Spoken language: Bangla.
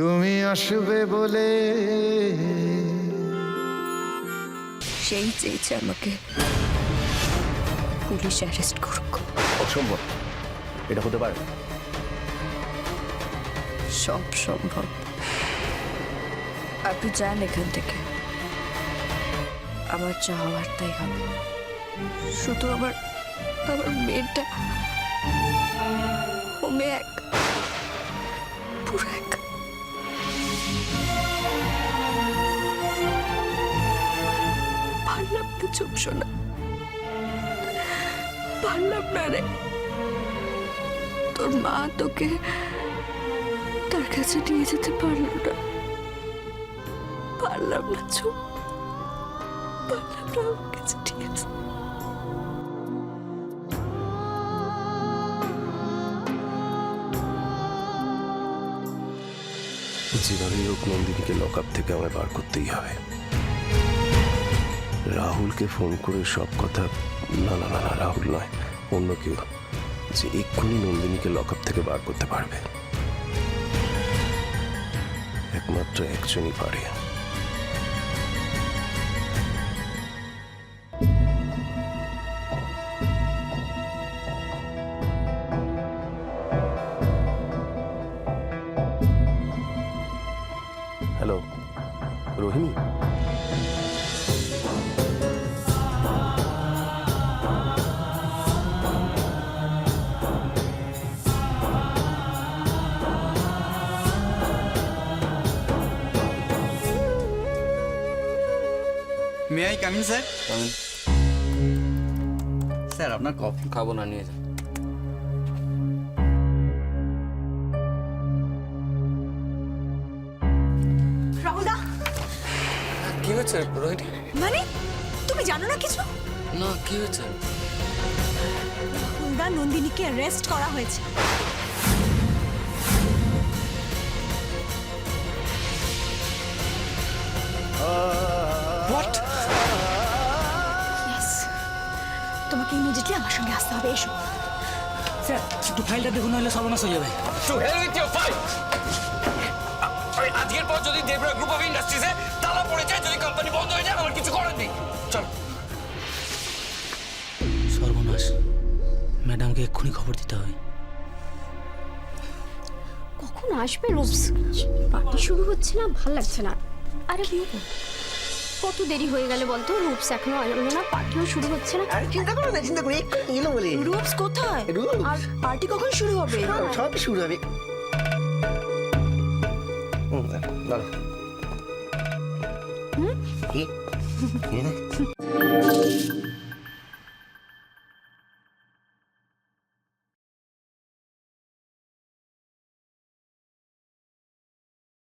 তুমি আসবে বলে সেই চেয়েছে আমাকে পুলিশ অ্যারেস্ট করুক। অসম্ভব, এটা হতে পারে না। সব সম্ভব। আপনি যান এখান থেকে, আমার যা হওয়ার তাই হবে। শুধু আমার আমার মেয়েটা, ও মেয়ে এক, পুরো এক। পারলাম না চুপ শোনা, পারলাম না রে। তোর মা তোকে তার কাছে নিয়ে যেতে পারলো না, পারলাম না চুপ, পারলাম না আমার কাছে নিয়ে যেতে। যেভাবেই হোক নন্দিনীকে লকআপ থেকে আমায় বার করতেই হবে। রাহুলকে ফোন করে সব কথা, না না না না, রাহুল নয়, অন্য কেউ, যে এক্ষুনি নন্দিনীকে লকআপ থেকে বার করতে পারবে। একমাত্র একজনই পারে। Hello, Rohini. May I coming sir? Sir আপনার কফি। খাবো না, নিয়ে যা। রাহুলদা, কি হয়েছে রোহিণী? মানে তুমি জানো না কিছু? না, কি হয়েছে? রাহুলদা, নন্দিনীকে অ্যারেস্ট করা হয়েছে। হোয়াট? Yes. তোমাকে ইমিডিয়েটলি আমার সঙ্গে আসতে হবে, এসো। স্যার একটু ফাইলটা দেখুন, নাহলে সর্বনাশ হয়ে যাবে। To hell with your fight. আজকের পর যদি দেবরা গ্রুপ অফ ইন্ডাস্ট্রিজে তালা পড়ে যায়, যদি কোম্পানি বন্ধ হয়ে যায়, আমার কিছু করার নেই। চল। সর্বনাশ, ম্যাডামকে এক্ষুনি খবর দিতে হবে। কখন আসবে রোজ? পার্টি শুরু হচ্ছে না, ভাল লাগছে না। আরে কত দেরি হয়ে গেল বলতো? রূপস এখনো এলো না, পার্টিও শুরু হচ্ছে না। আরে চিন্তা করো না, চিন্তা করি এলো বলে। রূপস কোথায়? রূপস? আর পার্টি কখন শুরু হবে? সব শুরু হবে। দাঁড়া। কি?